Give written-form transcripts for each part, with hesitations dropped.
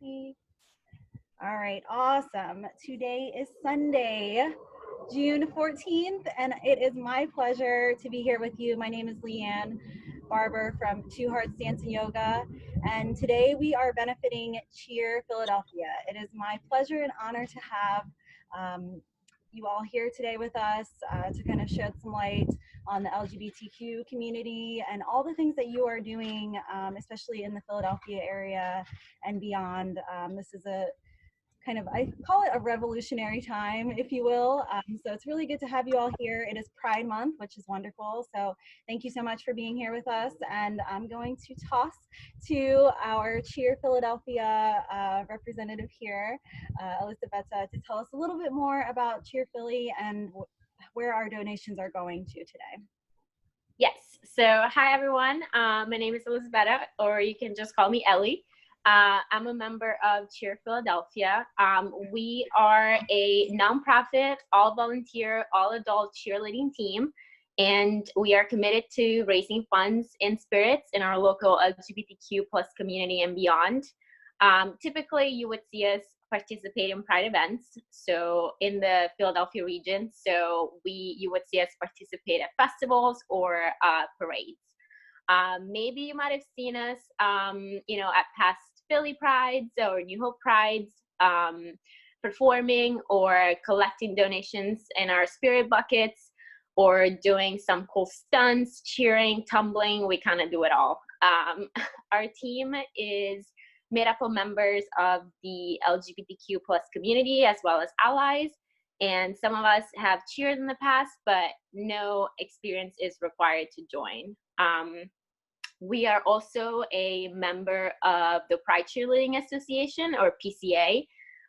see. All right, awesome. Today is Sunday, June 14th, and it is my pleasure to be here with you. My name is Leanne Barber from Two Hearts Dance and Yoga, and today we are benefiting Cheer Philadelphia. It is my pleasure and honor to have you all here today with us to kind of shed some light on the LGBTQ community and all the things that you are doing, especially in the Philadelphia area and beyond. This is a kind of, I call it a revolutionary time, if you will. So it's really good to have you all here. It is Pride Month, which is wonderful. So thank you so much for being here with us. And I'm going to toss to our Cheer Philadelphia representative here, Elisabetta, to tell us a little bit more about Cheer Philly and where our donations are going to today. Yes. So hi, everyone. My name is Elisabetta, or you can just call me Ellie. I'm a member of Cheer Philadelphia. We are a nonprofit, all-volunteer, all-adult cheerleading team, and we are committed to raising funds and spirits in our local LGBTQ plus community and beyond. Typically, you would see us participate in Pride events, so in the Philadelphia region. So you would see us participate at festivals or parades. Maybe you might have seen us, at past Philly Prides or New Hope Prides, performing or collecting donations in our spirit buckets, or doing some cool stunts, cheering, tumbling. We kind of do it all. Our team is made up of members of the LGBTQ plus community as well as allies. And some of us have cheered in the past, but no experience is required to join. We are also a member of the Pride Cheerleading Association, or PCA,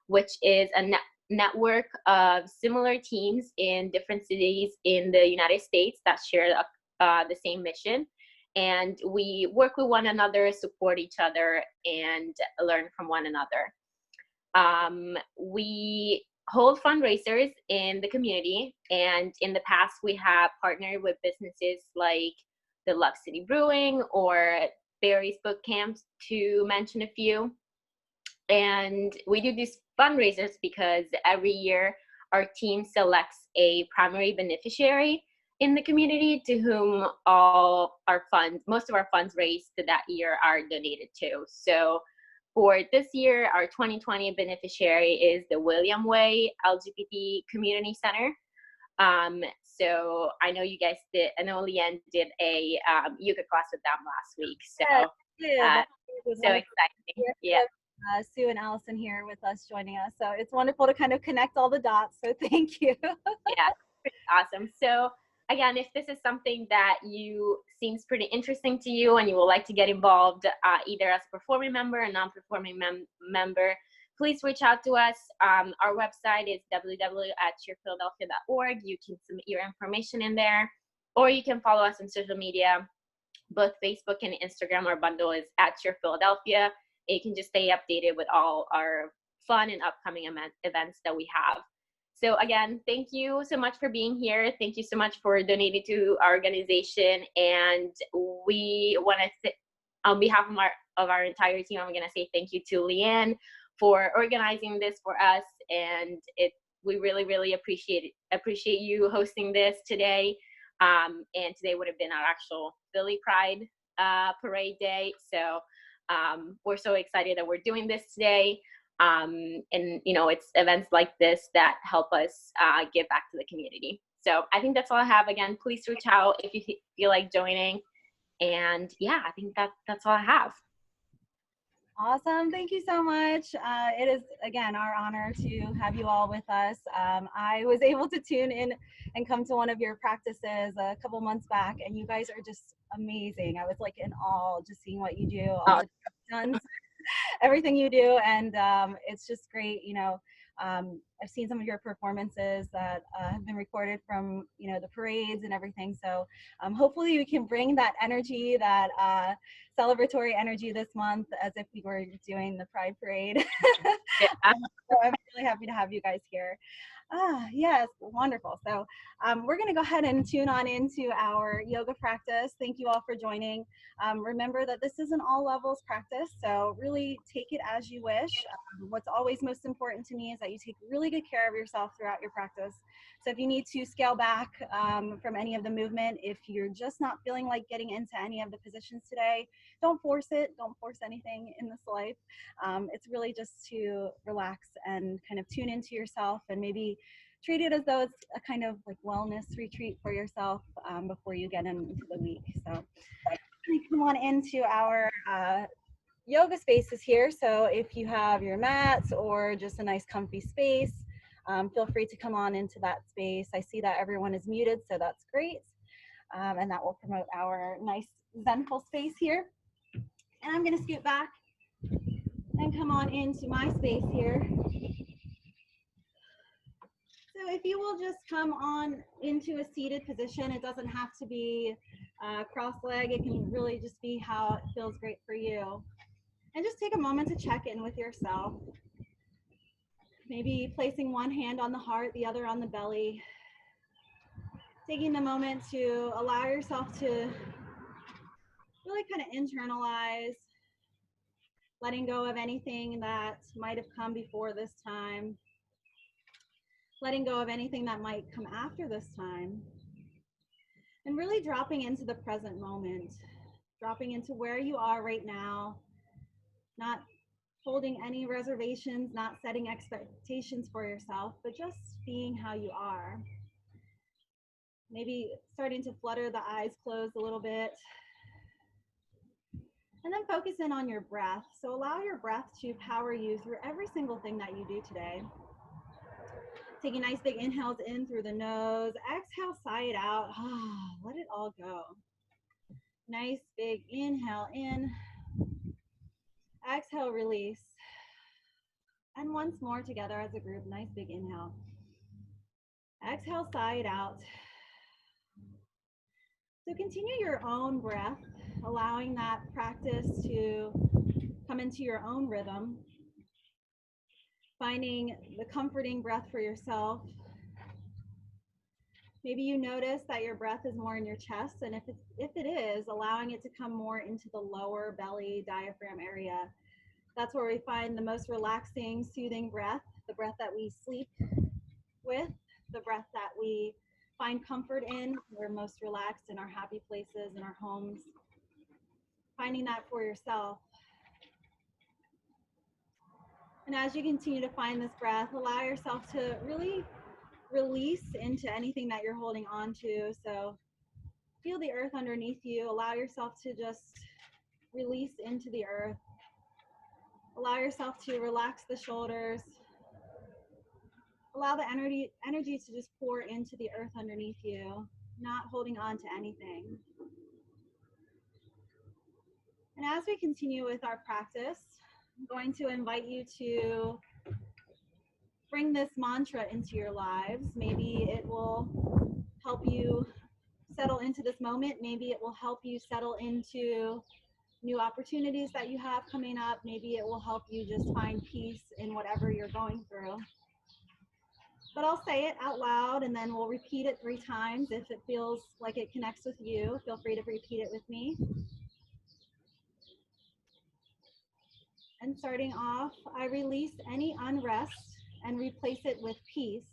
which is a network of similar teams in different cities in the United States that share the same mission. And we work with one another, support each other, and learn from one another. We hold fundraisers in the community, and in the past we have partnered with businesses like the Love City Brewing or Barry's Book Camps, to mention a few. And we do these fundraisers because every year our team selects a primary beneficiary in the community to whom most of our funds raised that year are donated to. So for this year, our 2020 beneficiary is the William Way LGBT Community Center. So I know you guys Leanne did a yoga class with them last week. So it was so exciting. Yeah. Sue and Allison here with us joining us. So it's wonderful to kind of connect all the dots. So thank you. Yeah, awesome. So again, if this is something that seems pretty interesting to you and you would like to get involved, either as a performing member or non-performing member, please reach out to us. Our website is www.cheerphiladelphia.org. You can submit your information in there, or you can follow us on social media. Both Facebook and Instagram, our bundle is @CheerPhiladelphia. You can just stay updated with all our fun and upcoming events that we have. So again, thank you so much for being here. Thank you so much for donating to our organization. And we want to, on behalf of our entire team, I'm going to say thank you to Leanne for organizing this for us. And we really, really appreciate you hosting this today. And today would have been our actual Philly Pride parade day. So we're so excited that we're doing this today. And it's events like this that help us give back to the community. So I think that's all I have. Again, please reach out if you feel like joining. And yeah, I think that's all I have. Awesome. Thank you so much. It is, again, our honor to have you all with us. I was able to tune in and come to one of your practices a couple months back, and you guys are just amazing. I was like in awe just seeing what you do, all the stunts, everything you do, and it's just great. I've seen some of your performances that have been recorded from the parades and everything. So hopefully we can bring that energy, that celebratory energy this month, as if we were doing the Pride Parade. Yeah. So I'm really happy to have you guys here. Yes, wonderful. So we're going to go ahead and tune on into our yoga practice. Thank you all for joining. Remember that this is an all levels practice, so really take it as you wish. What's always most important to me is that you take really good care of yourself throughout your practice. So if you need to scale back from any of the movement, if you're just not feeling like getting into any of the positions today, don't force it. Don't force anything in this life. It's really just to relax and kind of tune into yourself and maybe treat it as though it's a kind of like wellness retreat for yourself before you get into the week. So come on into our yoga spaces here. So if you have your mats or just a nice comfy space, feel free to come on into that space. I see that everyone is muted, so that's great. And that will promote our nice zenful space here. And I'm going to scoot back and come on into my space here. So if you will just come on into a seated position, it doesn't have to be cross-legged. It can really just be how it feels great for you. And just take a moment to check in with yourself. Maybe placing one hand on the heart, the other on the belly. Taking the moment to allow yourself to really kind of internalize, letting go of anything that might have come before this time, letting go of anything that might come after this time, and really dropping into the present moment, dropping into where you are right now, not holding any reservations, not setting expectations for yourself, but just being how you are. Maybe starting to flutter the eyes closed a little bit. And then focus in on your breath. So allow your breath to power you through every single thing that you do today. Taking nice big inhales in through the nose. Exhale, sigh it out. Let it all go. Nice big inhale in. Exhale, release. And once more together as a group, nice big inhale. Exhale, sigh it out. So continue your own breath, allowing that practice to come into your own rhythm, finding the comforting breath for yourself. Maybe you notice that your breath is more in your chest, and if it is, allowing it to come more into the lower belly diaphragm area. That's where we find the most relaxing, soothing breath, the breath that we sleep with, the breath that we find comfort in. We're most relaxed in our happy places, in our homes. Finding that for yourself. And as you continue to find this breath, allow yourself to really release into anything that you're holding on to. So feel the earth underneath you. Allow yourself to just release into the earth. Allow yourself to relax the shoulders. Allow the energy to just pour into the earth underneath you, not holding on to anything. And as we continue with our practice, I'm going to invite you to bring this mantra into your lives. Maybe it will help you settle into this moment. Maybe it will help you settle into new opportunities that you have coming up. Maybe it will help you just find peace in whatever you're going through. But I'll say it out loud and then we'll repeat it 3 times. If it feels like it connects with you, feel free to repeat it with me. And starting off, I release any unrest and replace it with peace.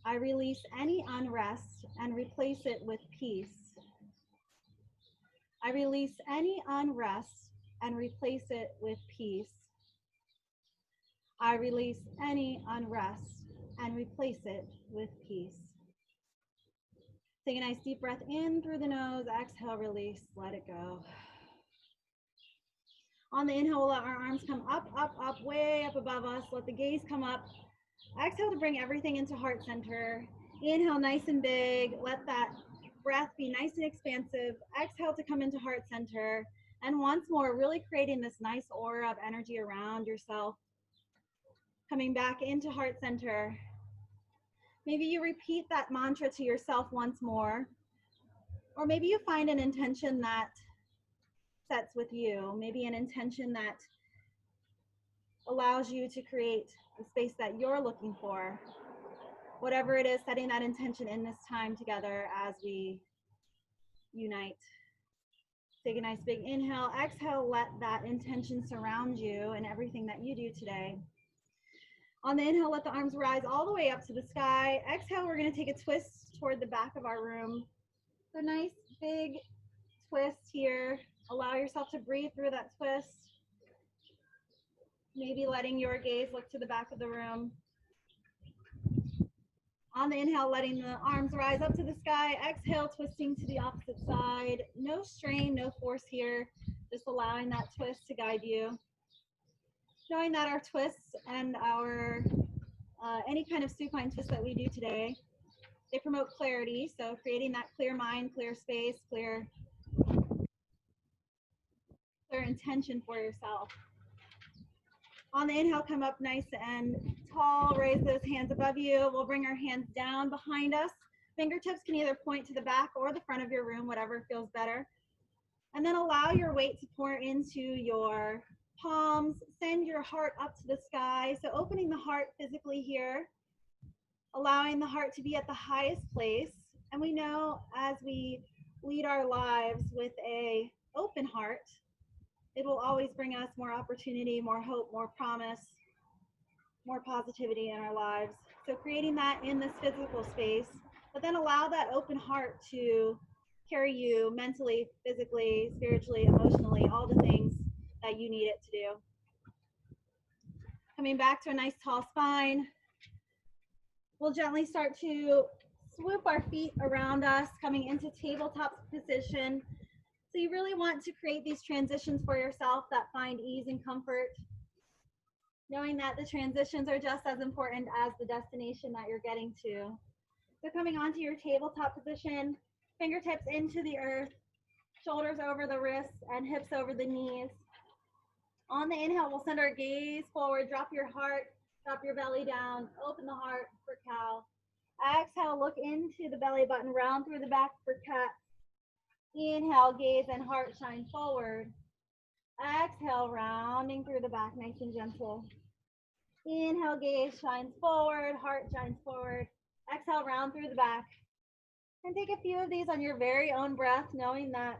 I release any unrest and replace it with peace. I release any unrest and replace it with peace. I release any unrest and replace it with peace. Take a nice deep breath in through the nose. Exhale, release, let it go. On the inhale, we'll let our arms come up, up, up, way up above us. Let the gaze come up. Exhale to bring everything into heart center. Inhale, nice and big. Let that breath be nice and expansive. Exhale to come into heart center. And once more, really creating this nice aura of energy around yourself. Coming back into heart center. Maybe you repeat that mantra to yourself once more. Or maybe you find an intention that sets with you. Maybe an intention that allows you to create the space that you're looking for. Whatever it is, setting that intention in this time together as we unite. Take a nice big inhale. Exhale, let that intention surround you and everything that you do today. On the inhale, let the arms rise all the way up to the sky. Exhale, we're going to take a twist toward the back of our room. So nice big twist here. Allow yourself to breathe through that twist. Maybe letting your gaze look to the back of the room. On the inhale, letting the arms rise up to the sky. Exhale, twisting to the opposite side. No strain, no force here. Just allowing that twist to guide you. Knowing that our twists and our any kind of supine twist that we do today, they promote clarity. So creating that clear mind, clear space, clear intention for yourself. On the inhale, come up nice and tall. Raise those hands above you. We'll bring our hands down behind us. Fingertips can either point to the back or the front of your room, whatever feels better. And then allow your weight to pour into your palms. Send your heart up to the sky. So opening the heart physically here, allowing the heart to be at the highest place. And we know as we lead our lives with an open heart, it will always bring us more opportunity, more hope, more promise, more positivity in our lives. So creating that in this physical space, but then allow that open heart to carry you mentally, physically, spiritually, emotionally, all the things that you need it to do. Coming back to a nice tall spine. We'll gently start to swoop our feet around us, coming into tabletop position. So you really want to create these transitions for yourself that find ease and comfort, knowing that the transitions are just as important as the destination that you're getting to. So coming onto your tabletop position, fingertips into the earth, shoulders over the wrists and hips over the knees. On the inhale, we'll send our gaze forward, drop your heart, drop your belly down, open the heart for cow. Exhale, look into the belly button, round through the back for cat. Inhale, gaze and heart shine forward. Exhale, rounding through the back, nice and gentle. Inhale, gaze shines forward, heart shines forward. Exhale, round through the back. And take a few of these on your very own breath, knowing that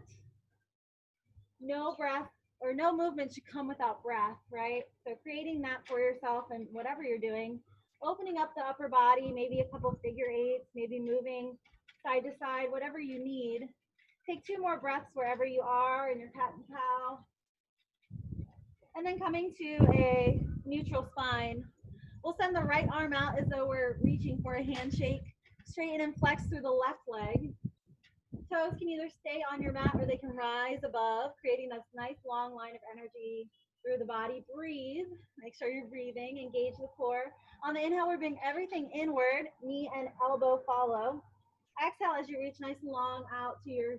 no breath or no movement should come without breath, right? So creating that for yourself and whatever you're doing, opening up the upper body, maybe a couple figure eights, maybe moving side to side, whatever you need. Take 2 more breaths wherever you are in your cat and cow. And then coming to a neutral spine, we'll send the right arm out as though we're reaching for a handshake. Straighten and flex through the left leg. Toes can either stay on your mat or they can rise above, creating this nice long line of energy through the body. Breathe. Make sure you're breathing. Engage the core. On the inhale, we bring everything inward. Knee and elbow follow. Exhale as you reach nice and long out to your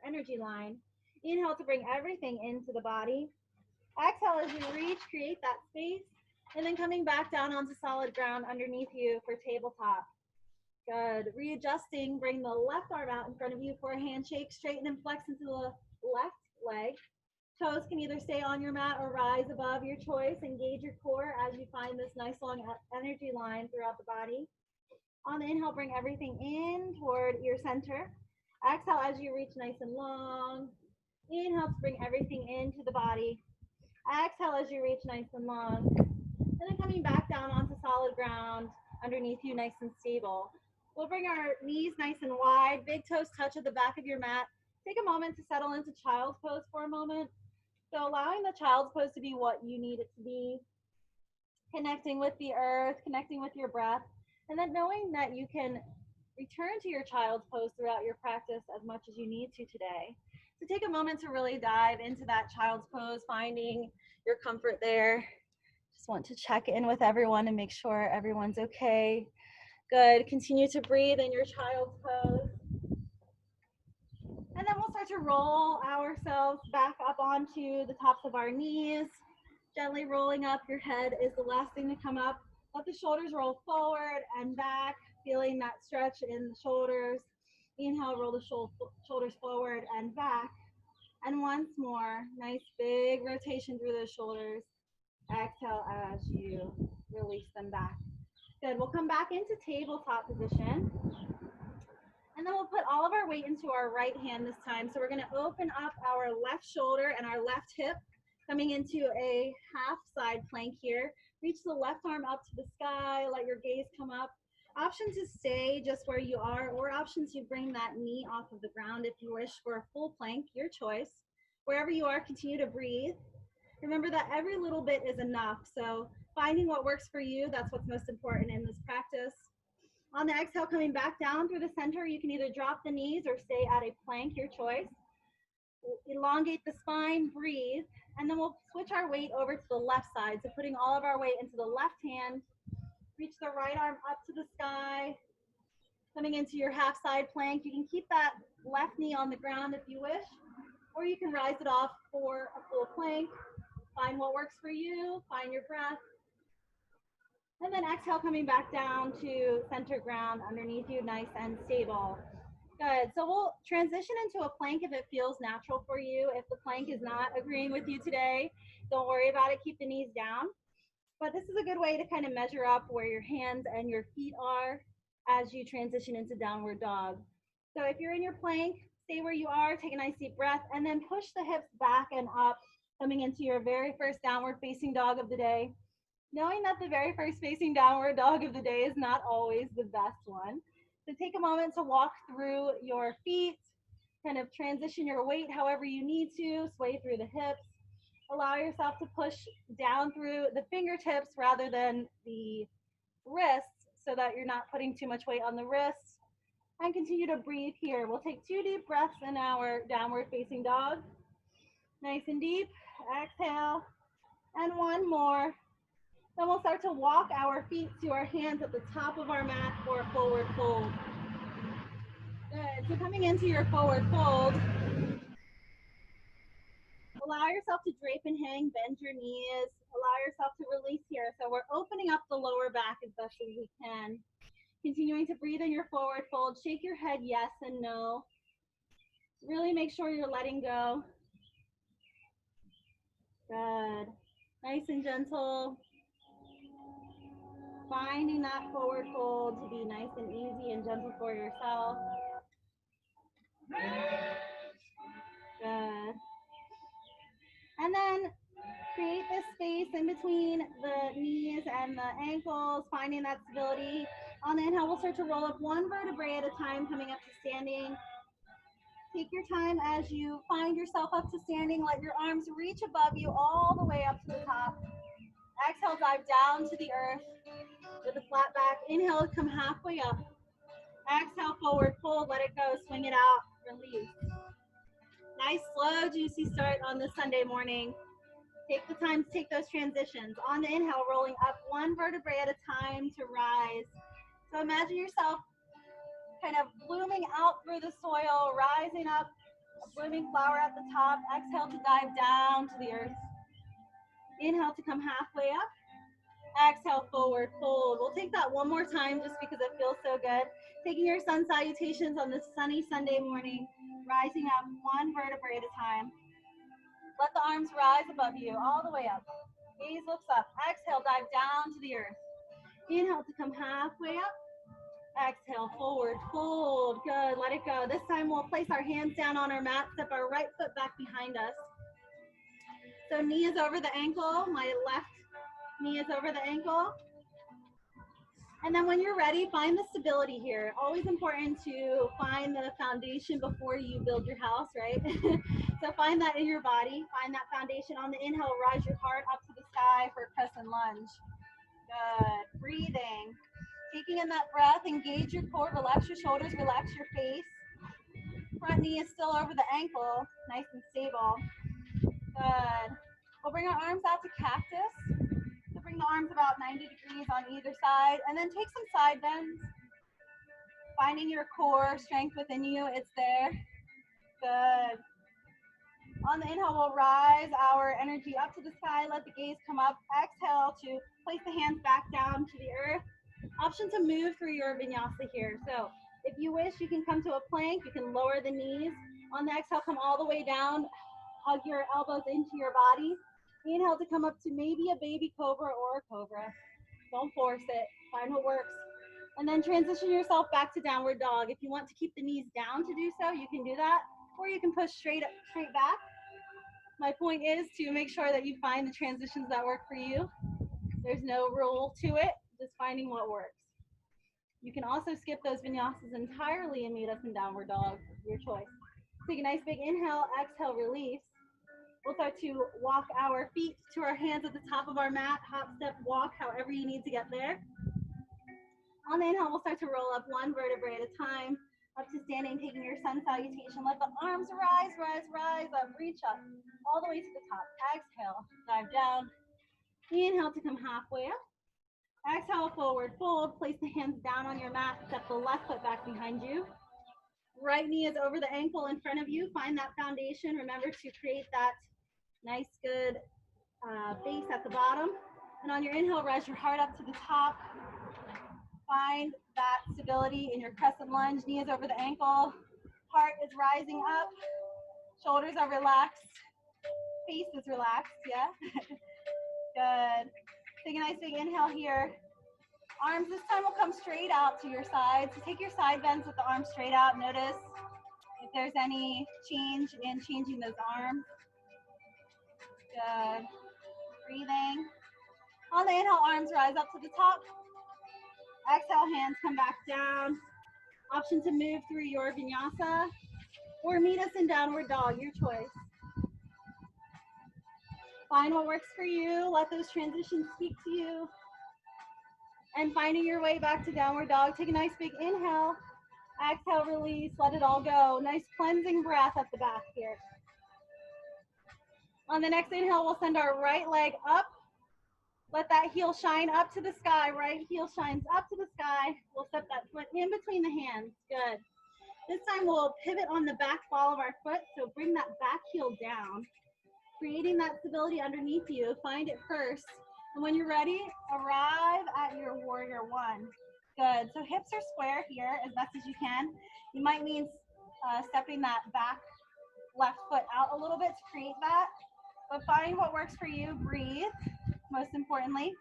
energy line. Inhale to bring everything into the body. Exhale as you reach, create that space. And then coming back down onto solid ground underneath you for tabletop. Good. Readjusting, bring the left arm out in front of you for a handshake. Straighten and flex into the left leg. Toes can either stay on your mat or rise above, your choice. Engage your core as you find this nice long energy line throughout the body. On the inhale, bring everything in toward your center. Exhale as you reach nice and long. Inhale to bring everything into the body. Exhale as you reach nice and long. And then coming back down onto solid ground underneath you, nice and stable. We'll bring our knees nice and wide, big toes touch at the back of your mat. Take a moment to settle into child's pose for a moment. So allowing the child's pose to be what you need it to be, connecting with the earth, connecting with your breath, and then knowing that you can return to your child's pose throughout your practice as much as you need to today. So take a moment to really dive into that child's pose, finding your comfort there. Just want to check in with everyone and make sure everyone's okay. Good. Continue to breathe in your child's pose. And then we'll start to roll ourselves back up onto the tops of our knees. Gently rolling up, your head is the last thing to come up. Let the shoulders roll forward and back, feeling that stretch in the shoulders. Inhale, roll the shoulders forward and back. And once more, nice big rotation through those shoulders. Exhale as you release them back. Good. We'll come back into tabletop position. And then we'll put all of our weight into our right hand this time. So we're going to open up our left shoulder and our left hip, coming into a half side plank here. Reach the left arm up to the sky. Let your gaze come up. Option to stay just where you are, or option to bring that knee off of the ground if you wish for a full plank, your choice. Wherever you are, continue to breathe. Remember that every little bit is enough. So finding what works for you, that's what's most important in this practice. On the exhale, coming back down through the center, you can either drop the knees or stay at a plank, your choice. Elongate the spine, breathe, and then we'll switch our weight over to the left side. So putting all of our weight into the left hand, reach the right arm up to the sky, coming into your half side plank. You can keep that left knee on the ground if you wish, or you can rise it off for a full plank. Find what works for you, find your breath. And then exhale, coming back down to center ground underneath you, nice and stable. Good. So we'll transition into a plank if it feels natural for you. If the plank is not agreeing with you today, don't worry about it. Keep the knees down. But this is a good way to kind of measure up where your hands and your feet are as you transition into downward dog. So if you're in your plank, stay where you are, take a nice deep breath, and then push the hips back and up, coming into your very first downward facing dog of the day. Knowing that the very first facing downward dog of the day is not always the best one. So take a moment to walk through your feet, kind of transition your weight however you need to, sway through the hips. Allow yourself to push down through the fingertips rather than the wrists so that you're not putting too much weight on the wrists. And continue to breathe here. We'll take 2 deep breaths in our downward facing dog. Nice and deep. Exhale. And one more. Then we'll start to walk our feet to our hands at the top of our mat for a forward fold. Good. So coming into your forward fold, allow yourself to drape and hang, bend your knees, allow yourself to release here. So we're opening up the lower back as best as we can. Continuing to breathe in your forward fold. Shake your head yes and no. Really make sure you're letting go. Good. Nice and gentle. Finding that forward fold to be nice and easy and gentle for yourself. Good. And then create this space in between the knees and the ankles, finding that stability. On the inhale, we'll start to roll up one vertebrae at a time, coming up to standing. Take your time as you find yourself up to standing. Let your arms reach above you all the way up to the top. Exhale, dive down to the earth with a flat back. Inhale, come halfway up. Exhale, forward fold, let it go, swing it out, release. Nice, slow, juicy start on this Sunday morning. Take the time to take those transitions. On the inhale, rolling up one vertebrae at a time to rise. So imagine yourself kind of blooming out through the soil, rising up, a blooming flower at the top. Exhale to dive down to the earth. Inhale to come halfway up. Exhale, forward fold. We'll take that one more time just because it feels so good. Taking your sun salutations on this sunny Sunday morning, rising up one vertebrae at a time. Let the arms rise above you, all the way up. Gaze looks up. Exhale, dive down to the earth. Inhale to come halfway up. Exhale, forward fold. Good, let it go. This time we'll place our hands down on our mat, step our right foot back behind us. So knee is over the ankle, my left knee is over the ankle. And then when you're ready, find the stability here. Always important to find the foundation before you build your house, right? So find that in your body, find that foundation. On the inhale, rise your heart up to the sky for press and lunge. Good, breathing. Taking in that breath, engage your core, relax your shoulders, relax your face. Front knee is still over the ankle, nice and stable. Good. We'll bring our arms out to cactus. So bring the arms about 90 degrees on either side, and then take some side bends. Finding your core strength within you, it's there. Good. On the inhale, we'll rise our energy up to the sky, let the gaze come up. Exhale to place the hands back down to the earth. Option to move through your vinyasa here. So if you wish, you can come to a plank, you can lower the knees. On the exhale, come all the way down, hug your elbows into your body. Inhale to come up to maybe a baby cobra or a cobra. Don't force it. Find what works. And then transition yourself back to downward dog. If you want to keep the knees down to do so, you can do that. Or you can push straight up, straight back. My point is to make sure that you find the transitions that work for you. There's no rule to it, just finding what works. You can also skip those vinyasas entirely and meet us in downward dog, your choice. Take a nice big inhale, exhale, release. We'll start to walk our feet to our hands at the top of our mat, hop, step, walk, however you need to get there. On the inhale, we'll start to roll up one vertebrae at a time, up to standing, taking your sun salutation. Let the arms rise, rise, rise up, reach up, all the way to the top. Exhale, dive down. Inhale to come halfway up. Exhale, forward fold. Place the hands down on your mat. Step the left foot back behind you. Right knee is over the ankle in front of you. Find that foundation. Remember to create that nice, good base at the bottom. And on your inhale, rise your heart up to the top. Find that stability in your crescent lunge. Knee is over the ankle. Heart is rising up. Shoulders are relaxed. Face is relaxed, yeah? Good. Take a nice big inhale here. Arms this time will come straight out to your sides. So take your side bends with the arms straight out. Notice if there's any change in changing those arms. Good. Breathing. On the inhale, arms rise up to the top. Exhale, hands come back down. Option to move through your vinyasa or meet us in downward dog, your choice. Find what works for you. Let those transitions speak to you. And finding your way back to downward dog, take a nice big inhale. Exhale, release, let it all go. Nice cleansing breath at the back here. On the next inhale, we'll send our right leg up. Let that heel shine up to the sky. Right heel shines up to the sky. We'll step that foot in between the hands. Good. This time we'll pivot on the back ball of our foot. So bring that back heel down, creating that stability underneath you. Find it first. And when you're ready, arrive at your warrior one. Good. So hips are square here as best as you can. You might mean stepping that back left foot out a little bit to create that. But find what works for you. Breathe, most importantly.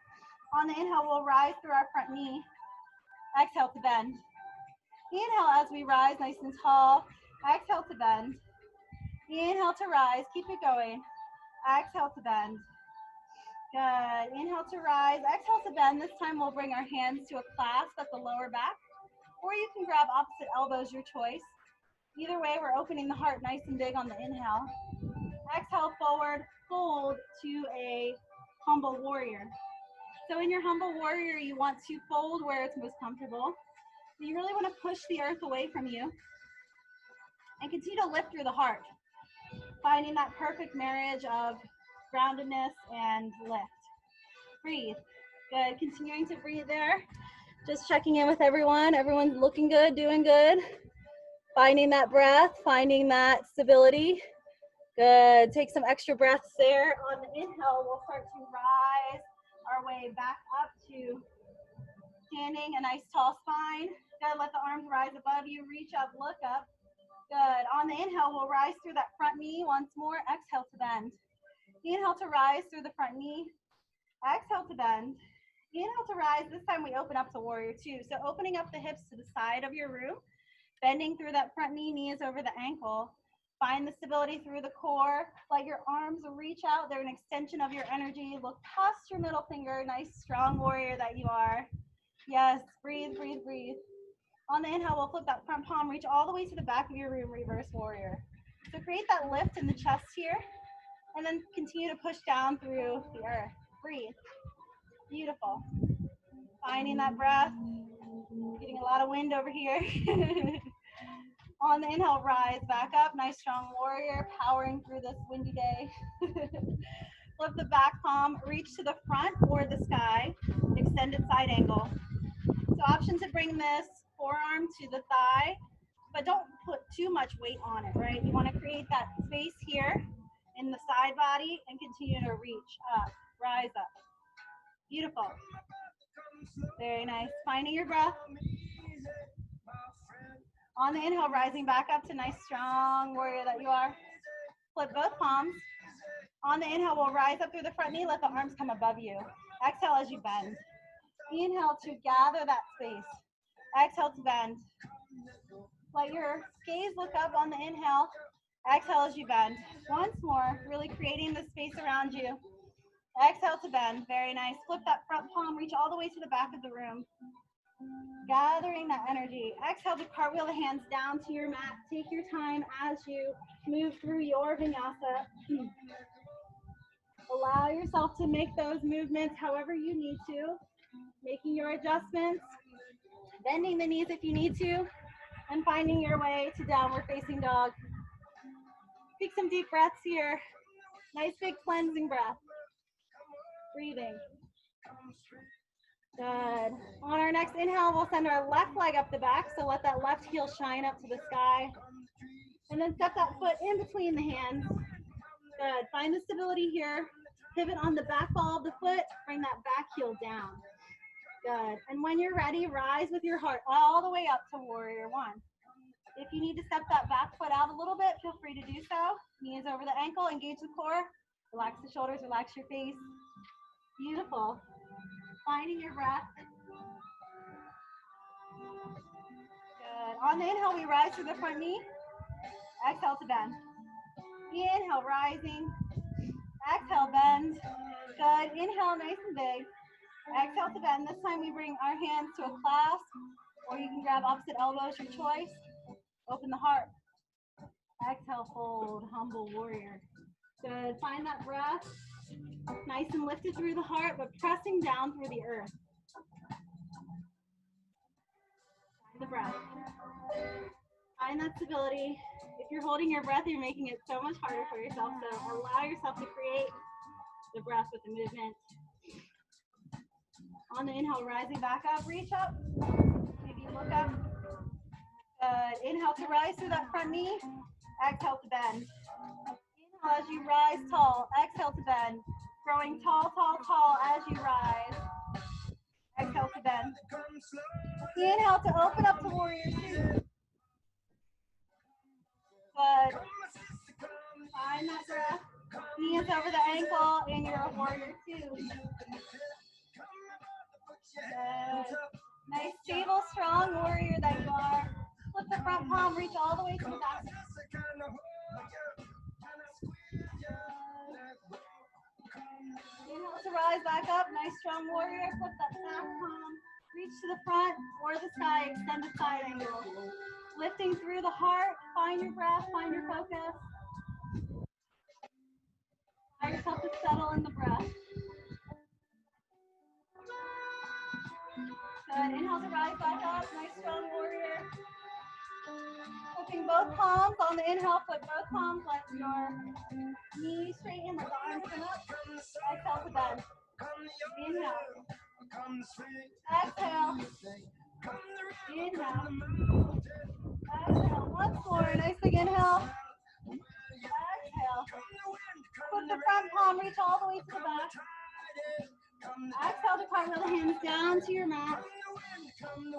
On the inhale, we'll rise through our front knee. Exhale to bend. Inhale as we rise nice and tall. Exhale to bend. Inhale to rise. Keep it going. Exhale to bend. Good. Inhale to rise. Exhale to bend. This time we'll bring our hands to a clasp at the lower back. Or you can grab opposite elbows, your choice. Either way, we're opening the heart nice and big on the inhale. Exhale, forward, fold to a humble warrior. So in your humble warrior, you want to fold where it's most comfortable. So you really want to push the earth away from you and continue to lift through the heart, finding that perfect marriage of groundedness and lift. Breathe. Good. Continuing to breathe there. Just checking in with everyone. Everyone's looking good, doing good. Finding that breath, finding that stability. Good. Take some extra breaths there. On the inhale, we'll start to rise our way back up to standing, a nice tall spine. Good. Let the arms rise above you. Reach up, look up. Good. On the inhale, we'll rise through that front knee once more. Exhale to bend. Inhale to rise through the front knee. Exhale to bend. Inhale to rise. This time we open up to warrior two. So opening up the hips to the side of your room, bending through that front knee, knee is over the ankle. Find the stability through the core. Let your arms reach out. They're an extension of your energy. Look past your middle finger. Nice, strong warrior that you are. Yes, breathe, breathe, breathe. On the inhale, we'll flip that front palm, reach all the way to the back of your room, reverse warrior. So create that lift in the chest here, and then continue to push down through the earth. Breathe. Beautiful. Finding that breath. Getting a lot of wind over here. On the inhale, rise back up. Nice strong warrior, powering through this windy day. Flip the back palm, reach to the front or the sky, extended side angle. So option to bring this forearm to the thigh, but don't put too much weight on it, right? You want to create that space here in the side body and continue to reach up, rise up. Beautiful. Very nice. Finding your breath. On the inhale, rising back up to nice strong warrior that you are. Flip both palms. On the inhale, we'll rise up through the front knee, let the arms come above you. Exhale as you bend. Inhale to gather that space. Exhale to bend. Let your gaze look up on the inhale. Exhale as you bend. Once more, really creating the space around you. Exhale to bend. Very nice. Flip that front palm, reach all the way to the back of the room. Gathering that energy. Exhale to cartwheel the hands down to your mat. Take your time as you move through your vinyasa. Allow yourself to make those movements however you need to, making your adjustments, bending the knees if you need to, and finding your way to downward facing dog. Take some deep breaths here. Nice big cleansing breath. Breathing. Good. On our next inhale, we'll send our left leg up the back, so let that left heel shine up to the sky. And then step that foot in between the hands. Good. Find the stability here. Pivot on the back ball of the foot. Bring that back heel down. Good. And when you're ready, rise with your heart all the way up to warrior one. If you need to step that back foot out a little bit, feel free to do so. Knees over the ankle, engage the core. Relax the shoulders, relax your face. Beautiful. Finding your breath. Good. On the inhale, we rise to the front knee. Exhale to bend. Inhale, rising. Exhale, bend. Good. Inhale, nice and big. Exhale to bend. This time we bring our hands to a clasp, or you can grab opposite elbows, your choice. Open the heart. Exhale, fold, humble warrior. Good. Find that breath. Nice and lifted through the heart, but pressing down through the earth. Find the breath. Find that stability. If you're holding your breath, you're making it so much harder for yourself, so allow yourself to create the breath with the movement. On the inhale, rising back up, reach up. Maybe look up. Good. Inhale to rise through that front knee. Exhale to bend. Inhale as you rise tall. Exhale to bend. Growing tall, tall, tall as you rise. Exhale to bend. Inhale to open up to warrior two. Good. Find that breath. Knees over the ankle in your warrior two. Good. Nice, stable, strong warrior that you are. Flip the front palm, reach all the way to the back. Inhale to rise back up. Nice, strong warrior. Flip that back palm. Reach to the front or the sky. Extended side angle. Lifting through the heart. Find your breath. Find your focus. Allow yourself to settle in the breath. Good. Inhale to rise back up. Nice, strong warrior. Flipping both palms on the inhale. Flip both palms. Let your knees straighten. Let the arms come up. Exhale to bend. Inhale. Exhale. Inhale. Exhale. Once more. Nice big inhale. Exhale. Put the front palm. Reach all the way to the back. Exhale to cartwheel the hands down to your mat.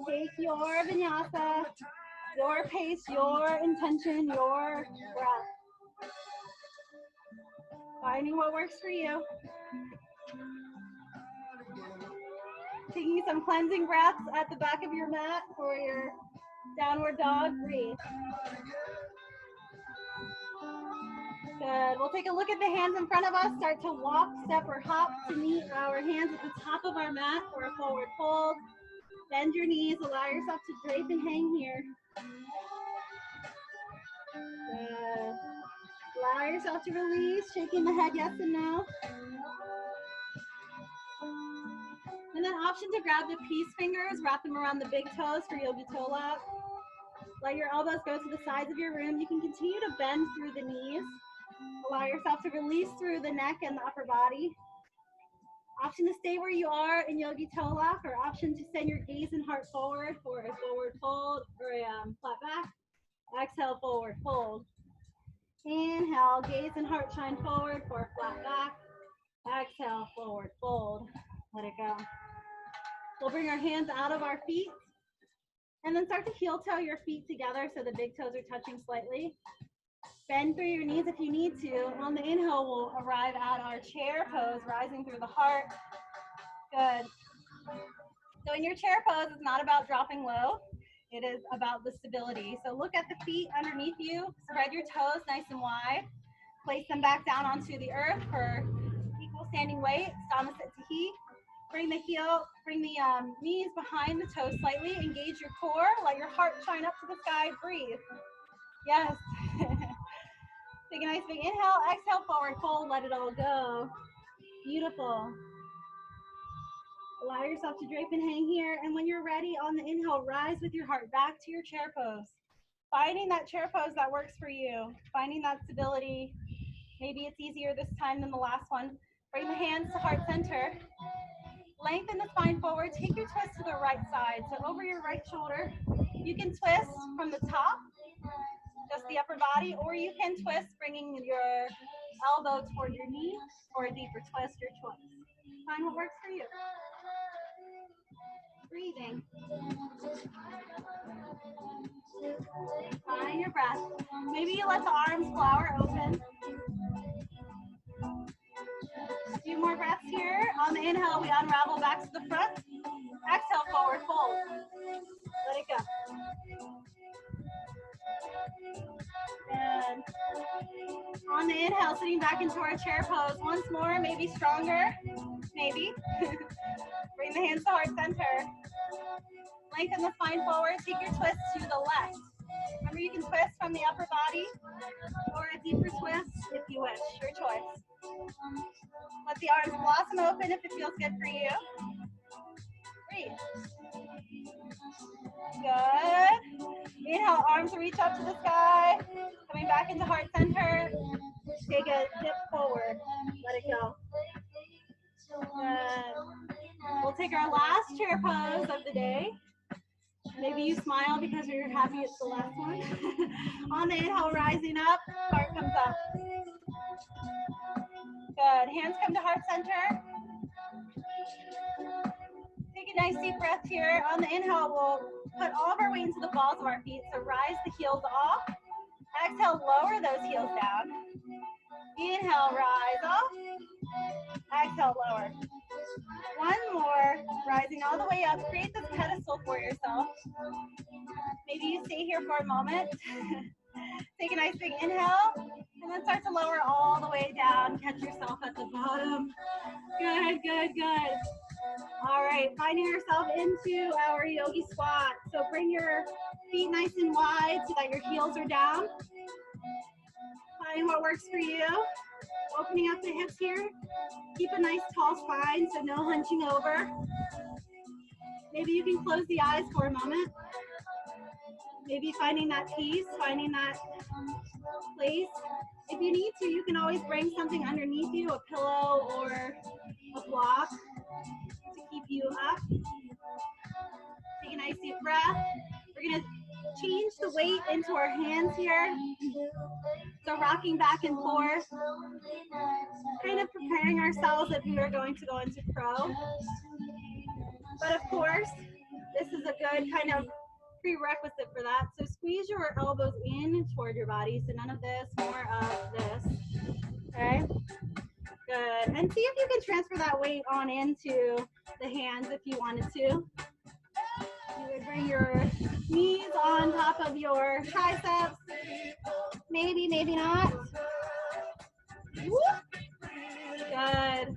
Take your vinyasa, your pace, your intention, your breath. Finding what works for you. Taking some cleansing breaths at the back of your mat for your downward dog. Breathe. Good. We'll take a look at the hands in front of us. Start to walk, step, or hop to meet our hands at the top of our mat for a forward fold. Bend your knees. Allow yourself to drape and hang here. Good. Allow yourself to release, shaking the head yes and no. And then option to grab the peace fingers, wrap them around the big toes for yogi toe lock. Let your elbows go to the sides of your room. You can continue to bend through the knees. Allow yourself to release through the neck and the upper body. Option to stay where you are in yogi toe lock, or option to send your gaze and heart forward for a forward fold or a flat back. Exhale, forward fold. Inhale, gaze and heart shine forward for a flat back. Exhale, forward fold. Let it go. We'll bring our hands out of our feet and then start to heel toe your feet together so the big toes are touching slightly. Bend through your knees if you need to. On the inhale, we'll arrive at our chair pose, rising through the heart. Good. So in your chair pose, it's not about dropping low. It is about the stability. So look at the feet underneath you. Spread your toes nice and wide. Place them back down onto the earth for equal standing weight. Namaste. Bring the knees behind the toes slightly. Engage your core. Let your heart shine up to the sky. Breathe. Yes. Take a nice big inhale. Exhale, forward fold. Let it all go. Beautiful. Allow yourself to drape and hang here. And when you're ready, on the inhale, rise with your heart back to your chair pose. Finding that chair pose that works for you. Finding that stability. Maybe it's easier this time than the last one. Bring the hands to heart center. Lengthen the spine forward. Take your twist to the right side. So over your right shoulder, you can twist from the top, just the upper body, or you can twist bringing your elbow toward your knee, or a deeper twist, your choice. Find what works for you. Breathing. Find your breath. Maybe you let the arms flower open. A few more breaths here. On the inhale, we unravel back to the front. Exhale, forward fold. Let it go. And on the inhale, sitting back into our chair pose. Once more, maybe stronger. Maybe. Bring the hands to heart center. Lengthen the spine forward. Take your twist to the left. Remember, you can twist from the upper body or a deeper twist if you wish. Your choice. Let the arms blossom open if it feels good for you. Breathe. Good. Inhale, arms reach up to the sky. Coming back into heart center. Take a dip forward. Let it go. Good. We'll take our last chair pose of the day. Maybe you smile because you're happy it's the last one. On the inhale, rising up, heart comes up. Good. Hands come to heart center. Take a nice deep breath here. On the inhale, we'll put all of our weight into the balls of our feet. So rise the heels off. Exhale, lower those heels down. Inhale, rise up. Exhale, lower. One more, rising all the way up. Create this pedestal for yourself. Maybe you stay here for a moment. Take a nice big inhale, and then start to lower all the way down. Catch yourself at the bottom. Good, good, good. All right, finding yourself into our yogi squat. So bring your feet nice and wide so that your heels are down. Find what works for you. Opening up the hips here. Keep a nice tall spine, so no hunching over. Maybe you can close the eyes for a moment. Maybe finding that peace, finding that place. If you need to, you can always bring something underneath you, a pillow or a block to keep you up. Take a nice deep breath. We're going to change the weight into our hands here. So rocking back and forth, kind of preparing ourselves if we are going to go into crow. But of course, this is a good kind of prerequisite for that. So squeeze your elbows in toward your body. So none of this, more of this. Okay, good. And see if you can transfer that weight on into the hands if you wanted to. You would bring your knees on top of your triceps. Maybe, maybe not. Whoop. Good.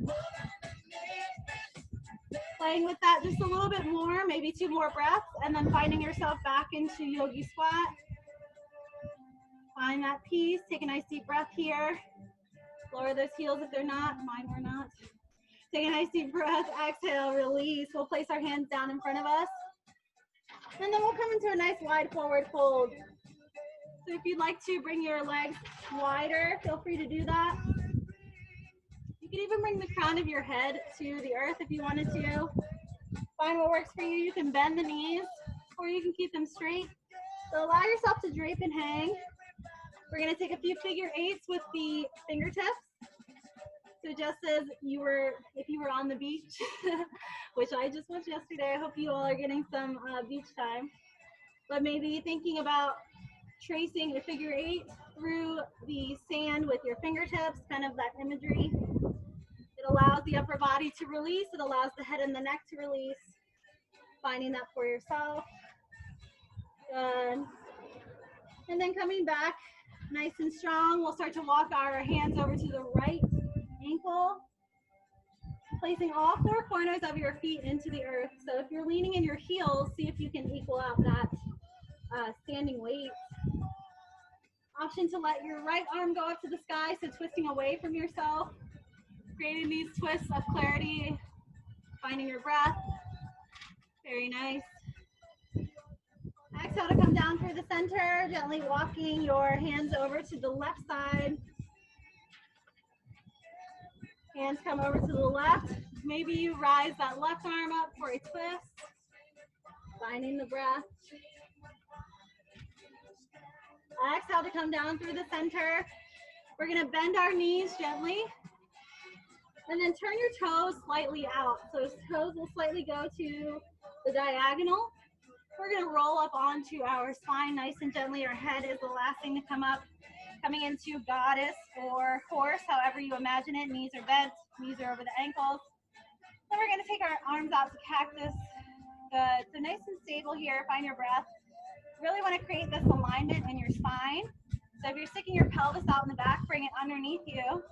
Playing with that just a little bit more, maybe 2 more breaths, and then finding yourself back into yogi squat. Find that peace. Take a nice deep breath here. Lower those heels if they're not. Mine were not. Take a nice deep breath. Exhale, release. We'll place our hands down in front of us. And then we'll come into a nice wide forward fold. So if you'd like to bring your legs wider, feel free to do that. You can even bring the crown of your head to the earth if you wanted to. Find what works for you. You can bend the knees or you can keep them straight. So allow yourself to drape and hang. We're going to take a few figure eights with the fingertips. So just as if you were on the beach, which I just was yesterday, I hope you all are getting some beach time. But maybe thinking about tracing a figure 8 through the sand with your fingertips, kind of that imagery. It allows the upper body to release. It allows the head and the neck to release. Finding that for yourself. Good. And then coming back nice and strong, we'll start to walk our hands over to the right ankle, placing all four corners of your feet into the earth. So if you're leaning in your heels, see if you can equal out that standing weight. Option to let your right arm go up to the sky, so twisting away from yourself, creating these twists of clarity, finding your breath. Very nice. Exhale to come down through the center, gently walking your hands over to the left side. Hands come over to the left. Maybe you rise that left arm up for a twist. Finding the breath. Exhale to come down through the center. We're going to bend our knees gently. And then turn your toes slightly out. So toes will slightly go to the diagonal. We're going to roll up onto our spine nice and gently. Our head is the last thing to come up. Coming into goddess or horse, however you imagine it. Knees are bent, knees are over the ankles. Then we're going to take our arms out to cactus. Good. So nice and stable here. Find your breath. Really want to create this alignment in your spine. So if you're sticking your pelvis out in the back, bring it underneath you.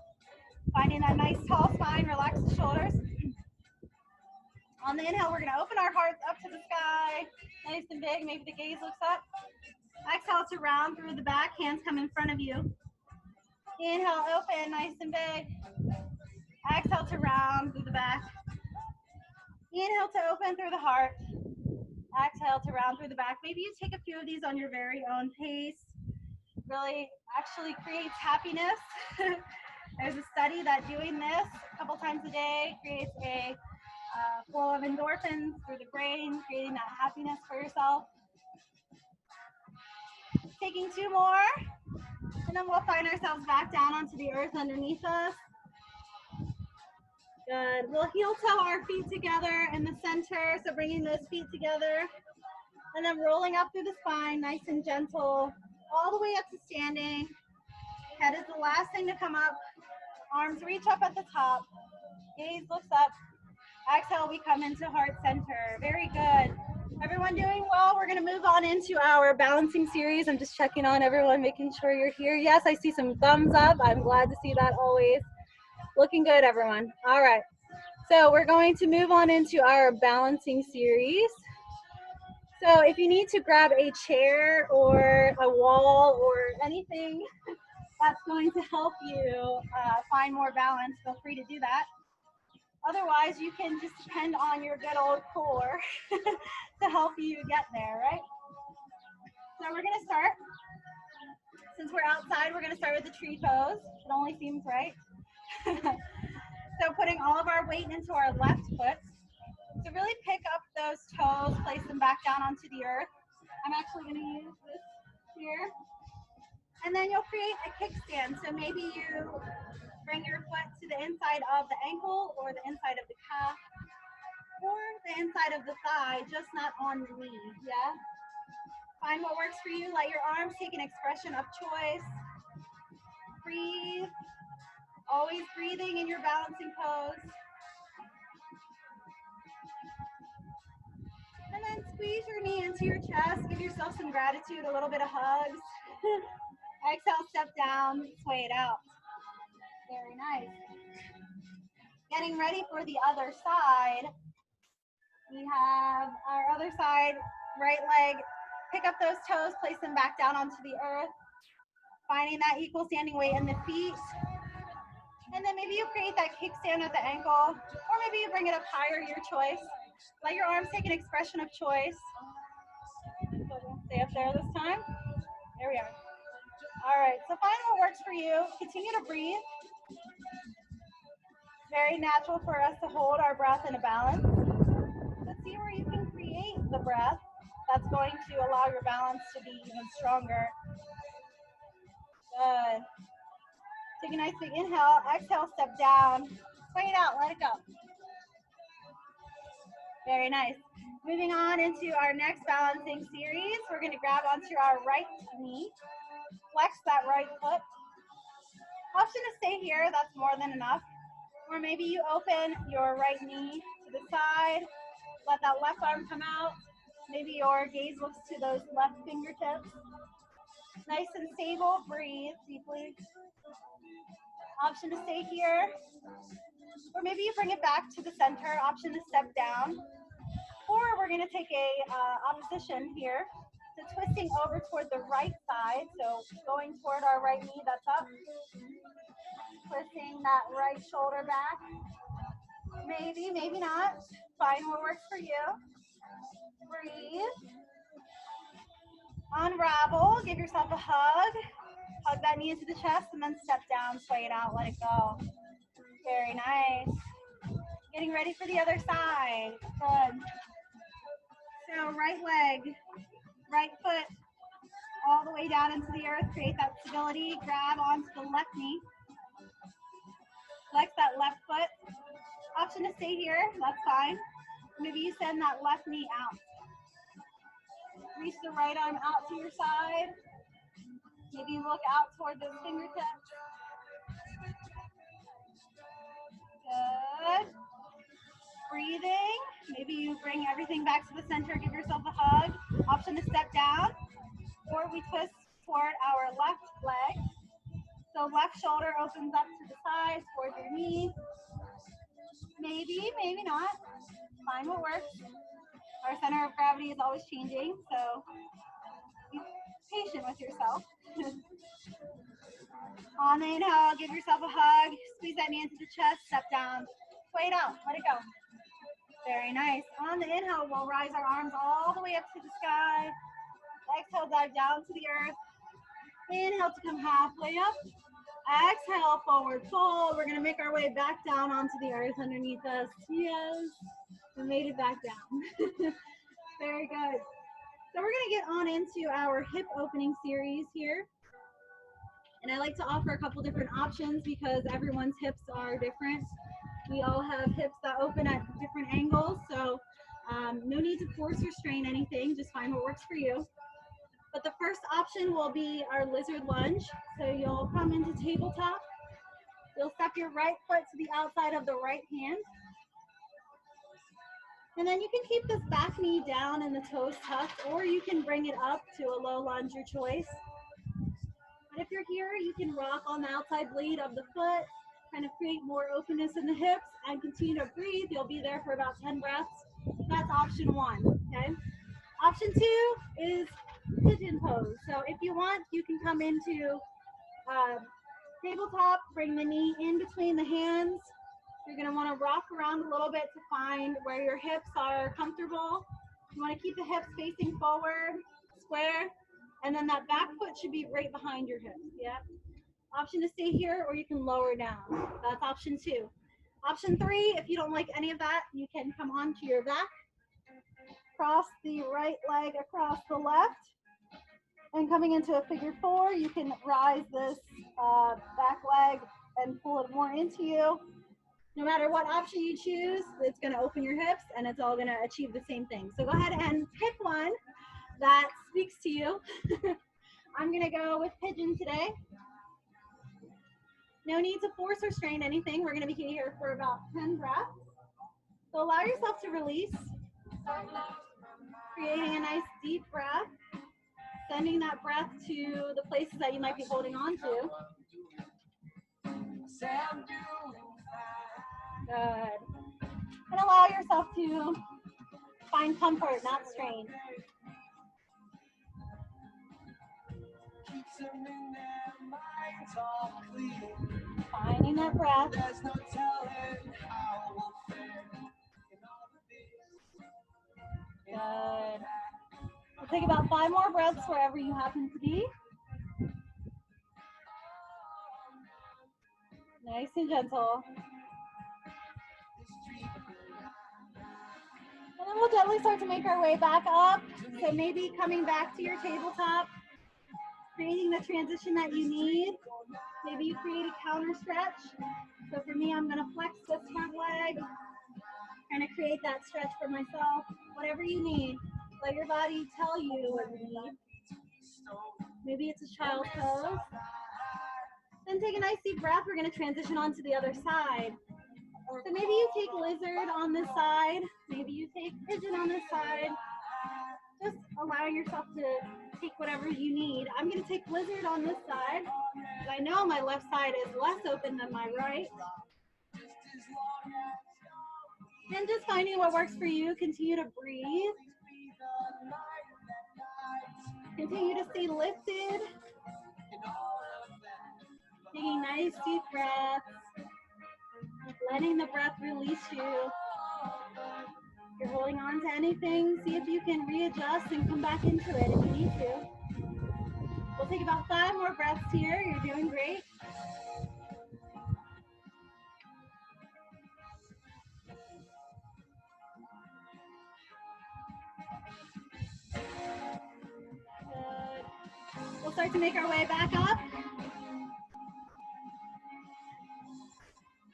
Finding that nice tall spine, relax the shoulders. On the inhale, we're going to open our hearts up to the sky. Nice and big. Maybe the gaze looks up. Exhale to round through the back. Hands come in front of you. Inhale, open, nice and big. Exhale to round through the back. Inhale to open through the heart. Exhale to round through the back. Maybe you take a few of these on your very own pace. Really actually creates happiness. There's a study that doing this a couple times a day creates a flow of endorphins through the brain, creating that happiness for yourself. Taking two more, and then we'll find ourselves back down onto the earth underneath us. Good. We'll heel toe our feet together in the center, so bringing those feet together, and then rolling up through the spine, nice and gentle, all the way up to standing. Head is the last thing to come up. Arms reach up at the top. Gaze looks up. Exhale, we come into heart center. Very good. Everyone doing well? We're going to move on into our balancing series. I'm just checking on everyone, making sure you're here. Yes, I see some thumbs up. I'm glad to see that always. Looking good, everyone. All right. So we're going to move on into our balancing series. So if you need to grab a chair or a wall or anything that's going to help you find more balance, feel free to do that. Otherwise, you can just depend on your good old core to help you get there, right? So we're going to start. Since we're outside, we're going to start with the tree pose. It only seems right. So putting all of our weight into our left foot. So really pick up those toes, place them back down onto the earth. I'm actually going to use this here. And then you'll create a kickstand. So maybe you bring your foot to the inside of the ankle or the inside of the calf or the inside of the thigh, just not on the knee, yeah? Find what works for you. Let your arms take an expression of choice. Breathe. Always breathing in your balancing pose. And then squeeze your knee into your chest. Give yourself some gratitude, a little bit of hugs. Exhale, step down, sway it out. Very nice. Getting ready for the other side. We have our other side, right leg. Pick up those toes, place them back down onto the earth. Finding that equal standing weight in the feet. And then maybe you create that kickstand at the ankle, or maybe you bring it up higher, your choice. Let your arms take an expression of choice. Stay up there this time. There we are. All right, so find what works for you. Continue to breathe. It's very natural for us to hold our breath in a balance. But see where you can create the breath that's going to allow your balance to be even stronger. Good. Take a nice big inhale. Exhale, step down. Sway it out, let it go. Very nice. Moving on into our next balancing series, we're going to grab onto our right knee, flex that right foot. Option to stay here, that's more than enough. Or maybe you open your right knee to the side, let that left arm come out. Maybe your gaze looks to those left fingertips. Nice and stable, breathe deeply. Option to stay here. Or maybe you bring it back to the center, option to step down. Or we're going to take a opposition here. So twisting over toward the right side, so going toward our right knee that's up. Twisting that right shoulder back. Maybe, maybe not. Find what works for you. Breathe. Unravel, give yourself a hug. Hug that knee into the chest and then step down, sway it out, let it go. Very nice. Getting ready for the other side. Good. So right leg, right foot, all the way down into the earth. Create that stability. Grab onto the left knee. Flex that left foot. Option to stay here, that's fine. Maybe you send that left knee out. Reach the right arm out to your side. Maybe look out toward those fingertips. Good. Breathing. Maybe you bring everything back to the center, give yourself a hug. Option to step down, or we twist toward our left leg. So left shoulder opens up to the side toward your knee. Maybe, maybe not. Find what works. Our center of gravity is always changing, so be patient with yourself. On the inhale, give yourself a hug. Squeeze that knee into the chest, step down. Sway it out, let it go. Very nice. On the inhale, we'll rise our arms all the way up to the sky. Exhale, dive down to the earth. Inhale to come halfway up. Exhale, forward fold. We're going to make our way back down onto the earth underneath us. Yes, we made it back down. Very good. So we're going to get on into our hip opening series here. And I like to offer a couple different options because everyone's hips are different. We all have hips that open at different angles, so no need to force or strain anything. Just find what works for you. But the first option will be our lizard lunge. So you'll come into tabletop. You'll step your right foot to the outside of the right hand. And then you can keep this back knee down and the toes tucked, or you can bring it up to a low lunge, your choice. But if you're here, you can rock on the outside blade of the foot, kind of create more openness in the hips and continue to breathe. You'll be there for about 10 breaths. That's option one, okay? Option two is pigeon pose. So if you want, you can come into tabletop, bring the knee in between the hands. You're gonna wanna rock around a little bit to find where your hips are comfortable. You wanna keep the hips facing forward, square, and then that back foot should be right behind your hips, yeah? Option to stay here, or you can lower down. That's option two. Option three, if you don't like any of that, you can come onto your back, cross the right leg across the left, and coming into a figure four, you can rise this back leg and pull it more into you. No matter what option you choose, it's going to open your hips and it's all going to achieve the same thing. So go ahead and pick one that speaks to you. I'm going to go with pigeon today. No need to force or strain anything. We're going to be here for about 10 breaths. So allow yourself to release, creating a nice deep breath, sending that breath to the places that you might be holding on to. Good. And allow yourself to find comfort, not strain. Finding that breath. Good. We'll take about 5 more breaths wherever you happen to be. Nice and gentle. And then we'll gently start to make our way back up. So maybe coming back to your tabletop, creating the transition that you need. Maybe you create a counter stretch. So for me, I'm going to flex this front leg, Trying to create that stretch for myself. Whatever you need, let your body tell you what you need. Maybe it's a child pose. Then take a nice deep breath. We're going to transition on to the other side. So maybe you take lizard on this side. Maybe you take pigeon on this side. Just allowing yourself to take whatever you need. I'm going to take lizard on this side. I know my left side is less open than my right. And just finding what works for you. Continue to breathe. Continue to stay lifted. Taking nice deep breaths. Letting the breath release you. If you're holding on to anything, see if you can readjust and come back into it if you need to. We'll take about 5 more breaths here. You're doing great. Good. We'll start to make our way back up.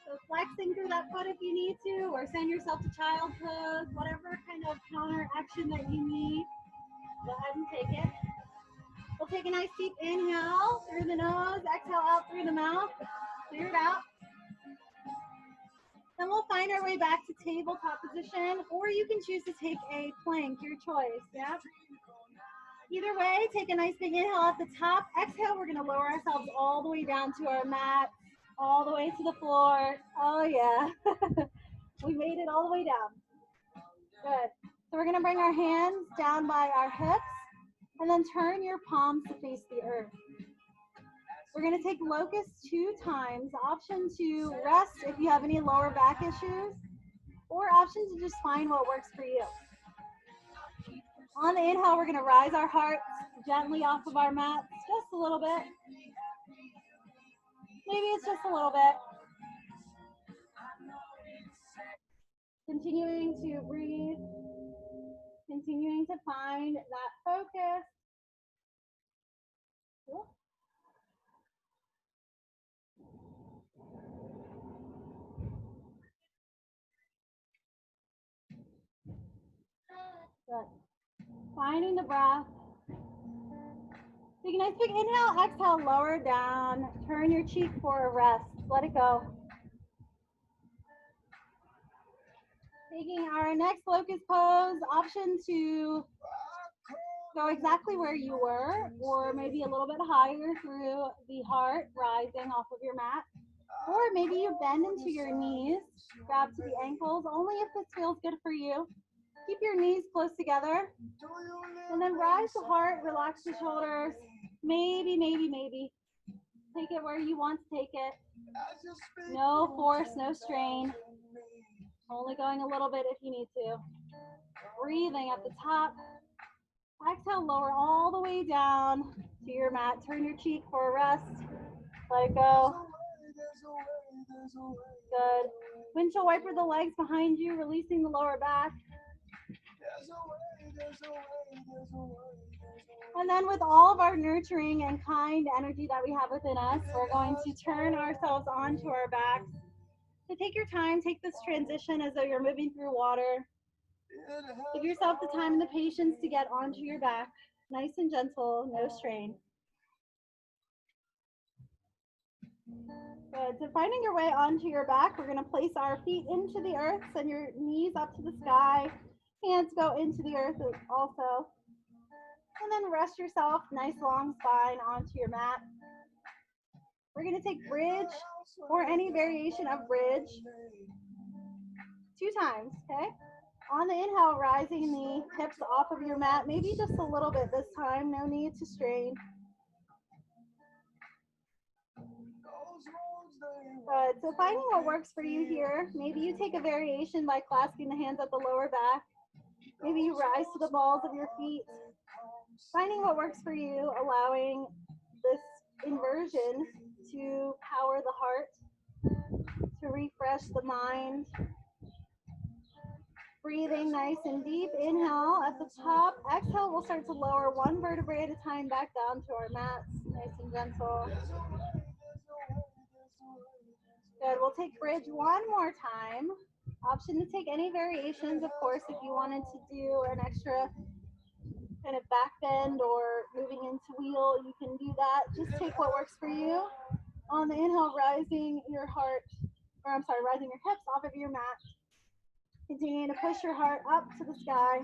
So flexing through that foot if you need to, or send yourself to child pose, whatever kind of counter action that you need. Go ahead and take it. We'll take a nice deep inhale through the nose, exhale out through the mouth. Clear it out. Then we'll find our way back to tabletop position, or you can choose to take a plank, your choice. Yeah. Either way, take a nice big inhale at the top. Exhale, we're going to lower ourselves all the way down to our mat, all the way to the floor. Oh, yeah. We made it all the way down. Good. So we're going to bring our hands down by our hips, and then turn your palms to face the earth. We're going to take locust 2 times. Option to rest if you have any lower back issues, or option to just find what works for you. On the inhale, we're going to rise our hearts gently off of our mats, just a little bit. Maybe it's just a little bit. Continuing to breathe, continuing to find that focus. Good. Finding the breath. Take a nice big inhale, exhale, lower down. Turn your cheek for a rest. Let it go. Taking our next locust pose, option to go exactly where you were, or maybe a little bit higher through the heart, rising off of your mat. Or maybe you bend into your knees, grab to the ankles, only if this feels good for you. Keep your knees close together. And then rise the heart, relax the shoulders. Maybe. Take it where you want to take it. No force, no strain. Only going a little bit if you need to. Breathing at the top. Exhale, lower all the way down to your mat. Turn your cheek for a rest. Let it go. Good. Windshield wiper the legs behind you, releasing the lower back. And then with all of our nurturing and kind energy that we have within us, we're going to turn ourselves onto our backs. So take your time, take this transition as though you're moving through water. Give yourself the time and the patience to get onto your back. Nice and gentle, no strain. Good. So finding your way onto your back, we're going to place our feet into the earth, send your knees up to the sky. Hands go into the earth also. And then rest yourself, nice long spine onto your mat. We're going to take bridge or any variation of bridge 2 times, okay? On the inhale, rising the hips off of your mat, maybe just a little bit this time, no need to strain. Good, so finding what works for you here, maybe you take a variation by clasping the hands at the lower back. Maybe you rise to the balls of your feet. Finding what works for you, allowing this inversion to power the heart, to refresh the mind. Breathing nice and deep. Inhale at the top. Exhale, we'll start to lower 1 vertebrae at a time back down to our mats. Nice and gentle. Good. We'll take bridge 1 more time. Option to take any variations, of course, if you wanted to do an extra kind of back bend or moving into wheel, you can do that. Just take what works for you. On the inhale, rising your heart, or I'm sorry, rising your hips off of your mat. Continuing to push your heart up to the sky.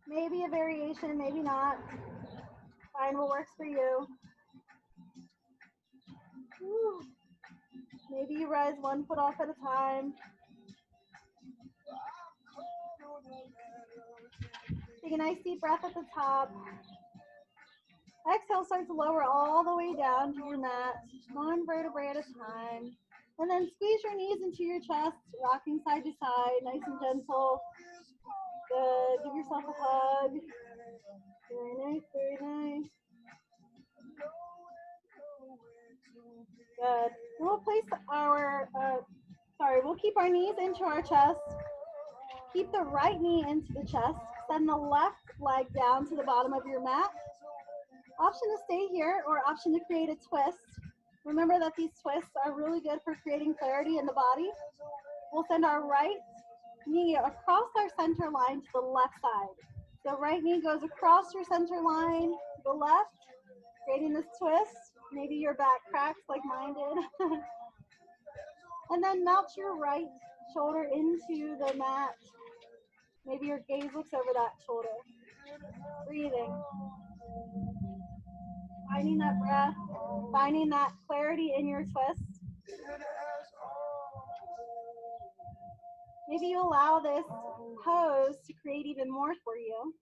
Maybe a variation, maybe not. Find what works for you. Whew. Maybe you rise one foot off at a time. Take a nice deep breath at the top. Exhale, start to lower all the way down to your mat, one vertebrae at a time. And then squeeze your knees into your chest, rocking side to side, nice and gentle. Good. Give yourself a hug. Very nice, very nice. Good. We'll place our, we'll keep our knees into our chest. Keep the right knee into the chest. Send the left leg down to the bottom of your mat. Option to stay here or option to create a twist. Remember that these twists are really good for creating clarity in the body. We'll send our right knee across our center line to the left side. So right knee goes across your center line to the left, creating this twist. Maybe your back cracks like mine did. And then melt your right shoulder into the mat. Maybe your gaze looks over that shoulder. Breathing. Finding that breath, finding that clarity in your twist. Maybe you allow this pose to create even more for you.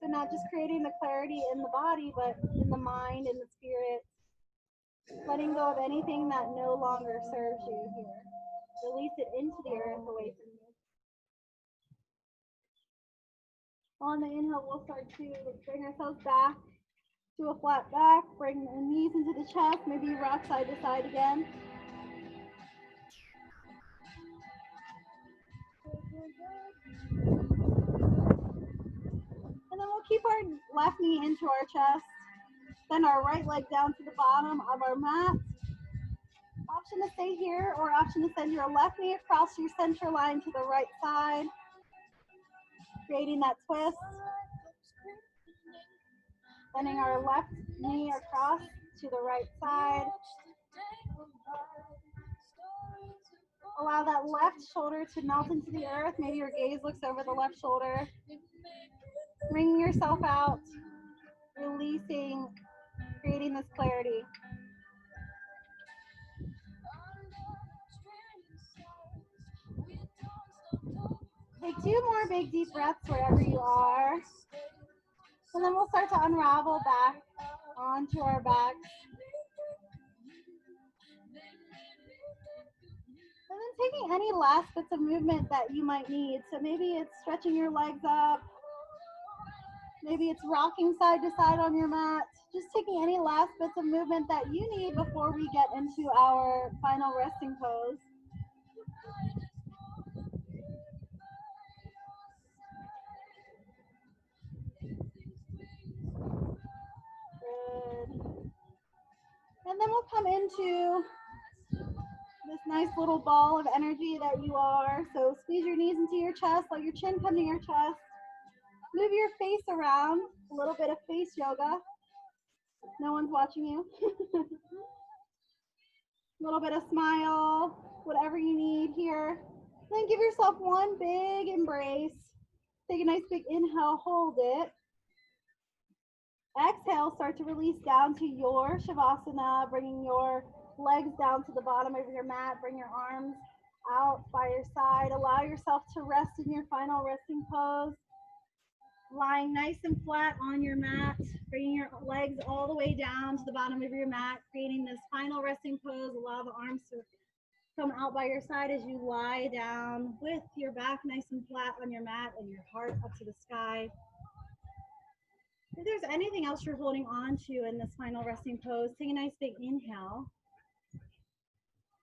So not just creating the clarity in the body, but in the mind and the spirit. Letting go of anything that no longer serves you here. Release it into the earth away from you. On the inhale, we'll start to bring ourselves back to a flat back. Bring the knees into the chest. Maybe rock side to side again. And then we'll keep our left knee into our chest. Send our right leg down to the bottom of our mat. Option to stay here or option to send your left knee across your center line to the right side. Creating that twist. Sending our left knee across to the right side. Allow that left shoulder to melt into the earth. Maybe your gaze looks over the left shoulder. Bringing yourself out, releasing, creating this clarity. Take 2 more big deep breaths wherever you are. And then we'll start to unravel back onto our back. And then taking any last bits of movement that you might need. So maybe it's stretching your legs up. Maybe it's rocking side to side on your mat. Just taking any last bits of movement that you need before we get into our final resting pose. Good. And then we'll come into this nice little ball of energy that you are. So squeeze your knees into your chest, let your chin come to your chest. Move your face around, a little bit of face yoga. No one's watching you. A little bit of smile, whatever you need here. Then give yourself one big embrace. Take a nice big inhale, hold it. Exhale, start to release down to your Shavasana, bringing your legs down to the bottom of your mat. Bring your arms out by your side. Allow yourself to rest in your final resting pose. Lying nice and flat on your mat, bringing your legs all the way down to the bottom of your mat, creating this final resting pose. Allow the arms to come out by your side as you lie down with your back nice and flat on your mat and your heart up to the sky. If there's anything else you're holding on to in this final resting pose, take a nice big inhale.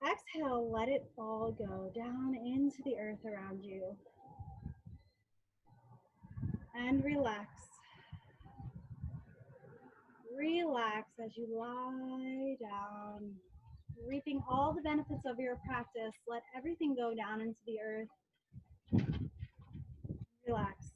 Exhale, let it all go down into the earth around you. And relax. Relax as you lie down. reaping all the benefits of your practice. Let everything go down into the earth. Relax.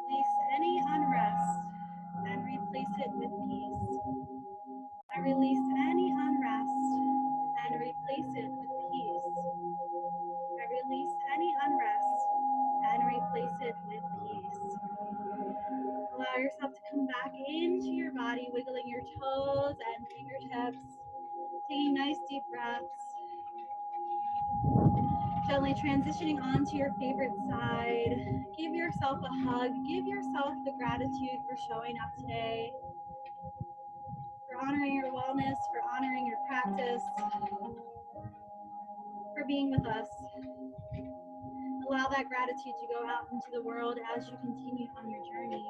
Release any unrest and replace it with peace. I release any unrest and replace it with peace. I release any unrest and replace it with peace. Allow yourself to come back into your body, wiggling your toes and fingertips, taking nice deep breaths. Gently transitioning onto your favorite side. Give yourself a hug. Give yourself the gratitude for showing up today, for honoring your wellness, for honoring your practice, for being with us. Allow that gratitude to go out into the world as you continue on your journey.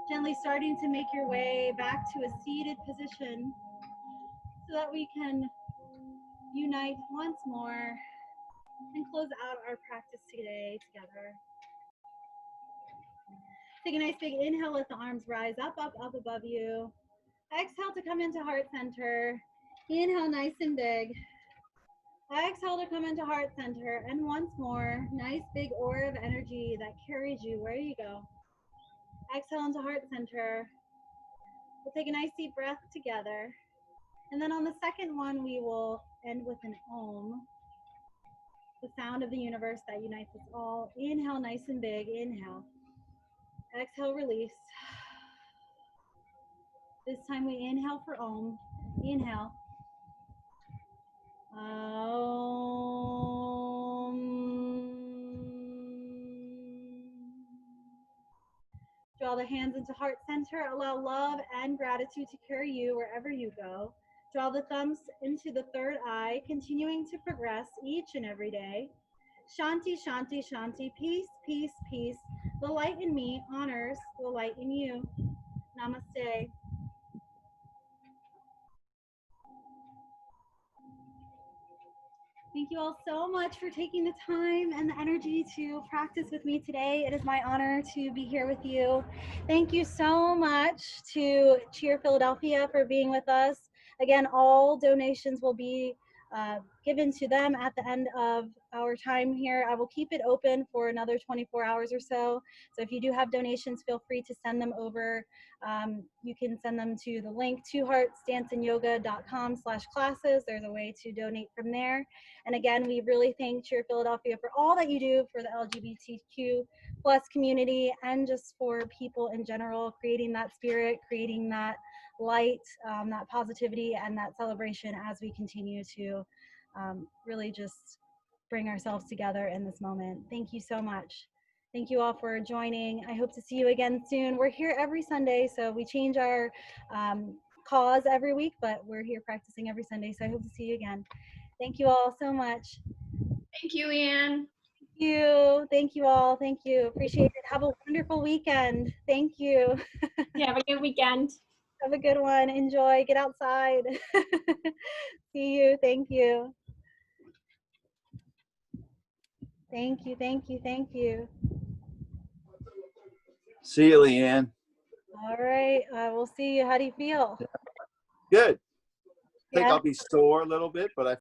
Gently starting to make your way back to a seated position so that we can unite once more and close out our practice today together. Take a nice big inhale, let the arms rise up, up, up above you. Exhale to come into heart center. Inhale nice and big. Exhale to come into heart center. And once more, nice big aura of energy that carries you where you go. Exhale into heart center. We'll take a nice deep breath together. And then on the second one, we will end with an Om, the sound of the universe that unites us all. Inhale nice and big. Inhale. Exhale, release. This time we inhale for Om. Inhale. Draw the hands into heart center. Allow love and gratitude to carry you wherever you go. Draw the thumbs into the third eye, continuing to progress each and every day. Shanti, Shanti, Shanti. Peace, peace, peace. The light in me honors the light in you. Namaste. Thank you all so much for taking the time and the energy to practice with me today. It is my honor to be here with you. Thank you so much to Cheer Philadelphia for being with us. Again, all donations will be given to them at the end of our time here. I will keep it open for another 24 hours or so. So if you do have donations, feel free to send them over. You can send them to the link twoheartsdanceandyoga.com/classes. There's a way to donate from there. And again, we really thank Cheer Philadelphia for all that you do for the LGBTQ plus community and just for people in general, creating that spirit, creating that light, that positivity and that celebration as we continue to really just bring ourselves together in this moment. Thank you so much. Thank you all for joining. I hope to see you again soon. We're here every Sunday, so we change our cause every week, but we're here practicing every Sunday, so I hope to see you again. Thank you all so much. Thank you, Anne. Thank you. Thank you all. Thank you. Appreciate it. Have a wonderful weekend. Thank you. Yeah, have a good weekend. Have a good one. Enjoy. Get outside. See you. Thank you. Thank you. Thank you. Thank you. See you, Leanne. All right. We'll see you. How do you feel? Good. I think Yeah. I'll be sore a little bit, but I